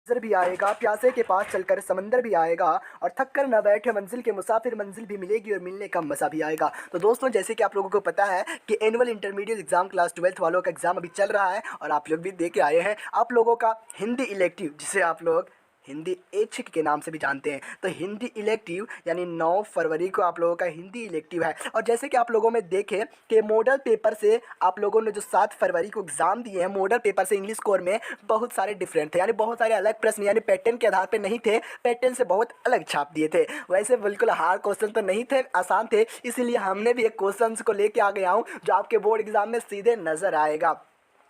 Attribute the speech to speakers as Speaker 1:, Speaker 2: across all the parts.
Speaker 1: मंजर भी आएगा, प्यासे के पास चलकर समंदर भी आएगा, और थक कर न बैठे मंजिल के मुसाफिर मंजिल भी मिलेगी और मिलने का मज़ा भी आएगा। तो दोस्तों, जैसे कि आप लोगों को पता है कि annual intermediate exam class 12th वालों का एग्जाम अभी चल रहा है, और आप लोग भी दे के आए हैं। आप लोगों का हिंदी इलेक्टिव, जिसे आप लोग हिंदी ऐच्छिक के नाम से भी जानते हैं, तो हिंदी इलेक्टिव यानी 9 फरवरी को आप लोगों का हिंदी इलेक्टिव है। और जैसे कि आप लोगों में देखें कि मॉडल पेपर से आप लोगों ने जो 7 फरवरी को एग्ज़ाम दिए हैं, मॉडल पेपर से इंग्लिश कोर में बहुत सारे डिफरेंट थे, यानी बहुत सारे अलग प्रश्न, यानी पैटर्न के आधार पर नहीं थे, पैटर्न से बहुत अलग छाप दिए थे। वैसे बिल्कुल हार्ड क्वेश्चन तो नहीं थे, आसान थे, इसीलिए हमने भी एक क्वेश्चन को लेके आ गया हूँ जो आपके बोर्ड एग्जाम में सीधे नजर आएगा।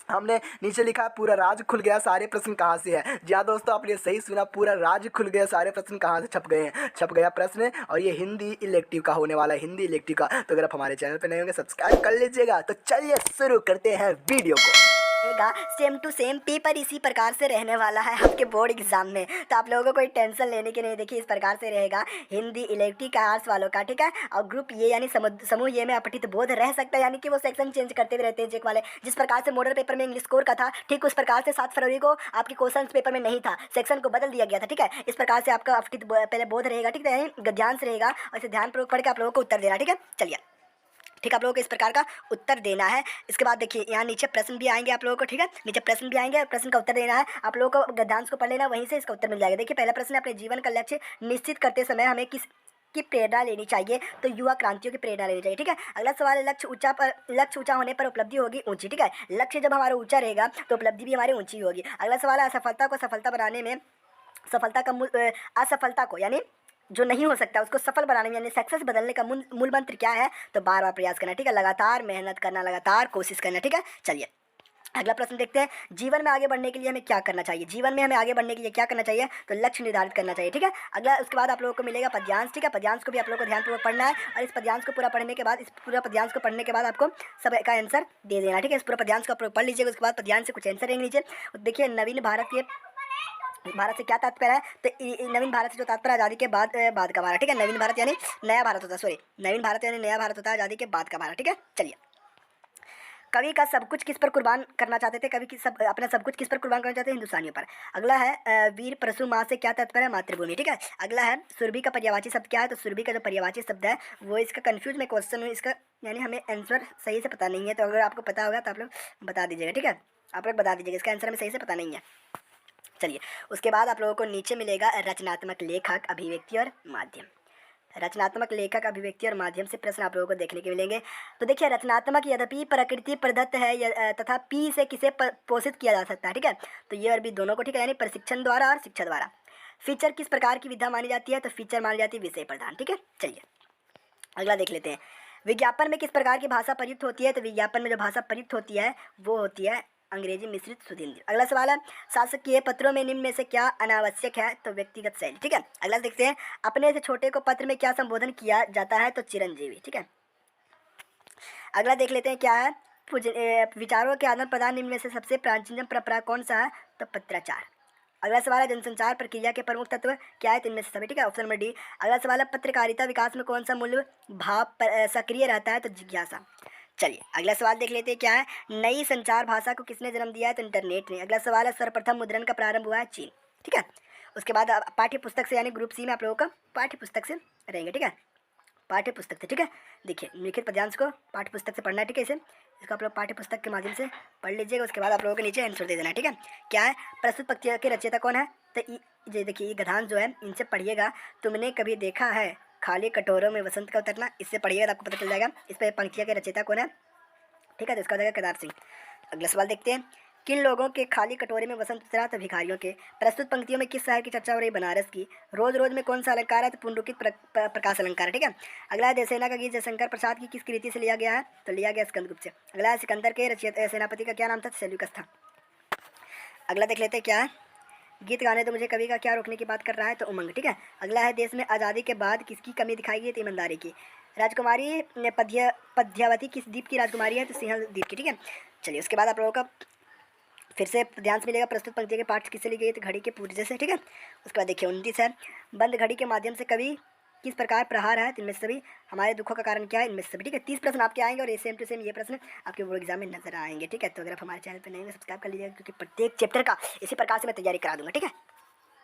Speaker 1: हमने नीचे लिखा है, पूरा राज खुल गया, सारे प्रश्न कहाँ से है। जी हाँ दोस्तों, आपने सही सुना, पूरा राज खुल गया, सारे प्रश्न कहाँ से छप गए हैं, छप गया प्रश्न, और ये हिंदी इलेक्टिव का होने वाला है, हिंदी इलेक्टिव का। तो अगर आप हमारे चैनल पर नए होंगे सब्सक्राइब कर लीजिएगा। तो चलिए शुरू करते हैं वीडियो को।
Speaker 2: सेम टू सेम पेपर इसी प्रकार से रहने वाला है आपके बोर्ड एग्जाम में, तो आप लोगों को कोई टेंशन लेने की नहीं। देखिए, इस प्रकार से रहेगा हिंदी इलेक्टिव का आर्ट्स वालों का, ठीक है। और ग्रुप ये यानी समूह ये में अपठित बोध रह सकता है, यानी कि वो सेक्शन चेंज करते हुए रहते हैं चेक वाले। जिस प्रकार से मॉडल पेपर में इंग्लिश कोर का था, ठीक उस प्रकार से 7 फरवरी को आपके क्वेश्चन पेपर में नहीं था, सेक्शन को बदल दिया गया था, ठीक है। इस प्रकार से आपका अपठित पहले बोध रहेगा, ठीक है, गद्यांश रहेगा, और इसे ध्यानपूर्वक पढ़ के आप लोगों को उत्तर देना, ठीक है। चलिए, ठीक है, आप लोगों को इस प्रकार का उत्तर देना है। इसके बाद देखिए, यहाँ नीचे प्रश्न भी आएंगे आप लोगों को, ठीक है, नीचे प्रश्न भी आएंगे, प्रश्न का उत्तर देना है। आप लोगों को गद्यांश को पढ़ लेना, वहीं से इसका उत्तर मिल जाएगा। देखिए, पहला प्रश्न है, अपने जीवन का लक्ष्य निश्चित करते समय हमें किस की प्रेरणा लेनी चाहिए, तो युवा क्रांतियों की प्रेरणा लेनी चाहिए, ठीक है। अगला सवाल है, लक्ष्य ऊंचा होने पर उपलब्धि होगी ऊंची, ठीक है। लक्ष्य जब हमारा ऊंचा रहेगा तो उपलब्धि भी हमारी ऊंची होगी। अगला सवाल है, असफलता को सफलता बनाने में असफलता को यानी जो नहीं हो सकता उसको सफल बनाने में यानी सक्सेस बदलने का मूल मंत्र क्या है, तो बार बार प्रयास करना, ठीक है, लगातार मेहनत करना, लगातार कोशिश करना, ठीक है। चलिए, अगला प्रश्न देखते हैं, जीवन में आगे बढ़ने के लिए हमें क्या करना चाहिए। जीवन में हमें आगे बढ़ने के लिए क्या करना चाहिए, तो लक्ष्य निर्धारित करना चाहिए, ठीक है। अगला, उसके बाद आप लोगों को मिलेगा पद्यांश, ठीक है। पद्यांश को भी आप लोगों को ध्यानपूर्वक पढ़ना है, और इस पद्यांश को पूरा पढ़ने के बाद, इस पूरा पद्यांश को पढ़ने के बाद आपको सब का आंसर दे देना, ठीक है। इस पूरा पद्यांश को आप लोग पढ़ लीजिएगा, उसके बाद पद्यांश से कुछ आंसर रहेंगे नीचे। देखिए, नवीन भारत से क्या तात्पर्य है, तो नवीन भारत से जो तात्पर्य आज़ादी के बाद का भारत, ठीक है। नवीन भारत यानी नया भारत होता है, सॉरी, नवीन भारत यानी नया भारत होता है, आज़ादी के बाद का भारत, ठीक है। चलिए, कवि का सब कुछ किस पर कुर्बान करना चाहते थे, कवि की अपना सब कुछ किस पर कुर्बान करना चाहते हैं, हिंदुस्तानियों पर। अगला है, वीर परशु माँ से क्या तात्पर्य है, मातृभूमि, ठीक है। अगला है, सुरभि का पर्यायवाची शब्द क्या है, तो सुरभि का जो पर्यायवाची शब्द है वो, इसका कंफ्यूज में क्वेश्चन है, इसका यानी हमें आंसर सही से पता नहीं है, तो अगर आपको पता होगा तो आप लोग बता दीजिएगा, ठीक है। आप लोग बता दीजिएगा, इसका आंसर हमें सही से पता नहीं है। चलिए, उसके बाद आप लोगों को नीचे मिलेगा रचनात्मक लेखक, अभिव्यक्ति और माध्यम। रचनात्मक लेखक, अभिव्यक्ति और माध्यम से प्रश्न आप लोगों को देखने के मिलेंगे। तो देखिए, रचनात्मक प्रकृति प्रदत्त है तथा पी से किसे पोषित किया जा सकता है, ठीक है। तो ये और भी दोनों को, ठीक है, यानी प्रशिक्षण द्वारा और शिक्षा द्वारा। फीचर किस प्रकार की विधा मानी जाती है, तो फीचर मानी जाती है विषय प्रधान, ठीक है। चलिए, अगला देख लेते हैं, विज्ञापन में किस प्रकार की भाषा प्रयुक्त होती है, तो विज्ञापन में जो भाषा प्रयुक्त होती है वो होती है अंग्रेजी मिश्रित शुद्ध हिंदी। अगला सवाल है, शासकीय पत्रों में निम्न में से क्या अनावश्यक है, तो व्यक्तिगत शैली, ठीक है। अगला देखते हैं, अपने से छोटे को पत्र में क्या संबोधन किया जाता है, तो चिरंजीवी, ठीक है। अगला देख लेते हैं, क्या है, विचारों के आदान प्रदान निम्न में से सबसे प्राचीनतम परंपरा कौन सा है, तो पत्राचार। अगला सवाल है, जनसंचार प्रक्रिया के प्रमुख तत्व क्या है, तो इनमें से सभी, ठीक है, ऑप्शन नंबर डी। अगला सवाल है, पत्रकारिता विकास में कौन सा मूल्य भाव सक्रिय रहता है, तो जिज्ञासा। चलिए, अगला सवाल देख लेते हैं, क्या है, नई संचार भाषा को किसने जन्म दिया है, तो इंटरनेट ने। अगला सवाल है, सर्वप्रथम मुद्रण का प्रारंभ हुआ है चीन, ठीक है। उसके बाद पाठ्य पुस्तक से, यानी ग्रुप सी में आप लोगों का पाठ्य पुस्तक से रहेंगे, ठीक है, पाठ्य पुस्तक से, ठीक है। देखिए, लिखित पद्यांश को पाठ्य पुस्तक से पढ़ना है, ठीक है, इसको आप लोग पाठ्य पुस्तक के माध्यम से पढ़ लीजिएगा। उसके बाद आप लोगों को नीचे आंसर दे देना है, ठीक है। क्या है, प्रस्तुत पंक्तियों के रचयिता कौन है, तो ये देखिए, ये गद्यांश जो है इनसे पढ़िएगा। तुमने कभी देखा है खाली कटोरों में वसंत का उतरना, इससे पढ़िएगा तो आपको पता चल जाएगा इस पर पंक्तियों के रचयिता कौन है, ठीक है। तो इसका हो जाएगा केदार सिंह। अगला सवाल देखते हैं, किन लोगों के खाली कटोरे में वसंत उतरा, तो भिखारियों के। प्रस्तुत पंक्तियों में किस शहर की चर्चा हो रही, बनारस की। रोज रोज में कौन सा अलंकार है, तो पुनरुक्ति प्रकाश अलंकार है, ठीक है। अगला है, देवसेना का गीत जयशंकर प्रसाद की किस कृति से लिया गया है, तो लिया गया स्कंदगुप्त से। अगला है, सिकंदर के रचयिता सेनापति का क्या नाम था, सेल्यूकस था। अगला देख लेते हैं, क्या है, गीत गाने तो मुझे कवि का क्या रोकने की बात कर रहा है, तो उमंग, ठीक है। अगला है, देश में आज़ादी के बाद किसकी कमी दिखाई गई, तो ईमानदारी की। राजकुमारी पद्यावती किस द्वीप की राजकुमारी है, तो सिंहल द्वीप की, ठीक है। चलिए, उसके बाद आप लोगों का फिर से ध्यान से मिलेगा, प्रस्तुत पंक्ति के पाठ किससे ली गई, तो घड़ी के पूर्जे से, ठीक है। उसके बाद देखिए 29 है, बंद घड़ी के माध्यम से कवि किस प्रकार प्रहार है, तो इनमें से सभी। हमारे दुखों का कारण क्या है, इनमें से सभी, ठीक है। 30 प्रश्न आपके आएंगे, और सेम टू सेम ये प्रश्न आपके बोर्ड एग्जाम में नजर आएंगे, ठीक है। तो अगर आप हमारे चैनल पर नहीं हो, सब्सक्राइब कर लीजिएगा, क्योंकि प्रत्येक चैप्टर का इसी प्रकार से मैं तैयारी करा दूंगा, ठीक है।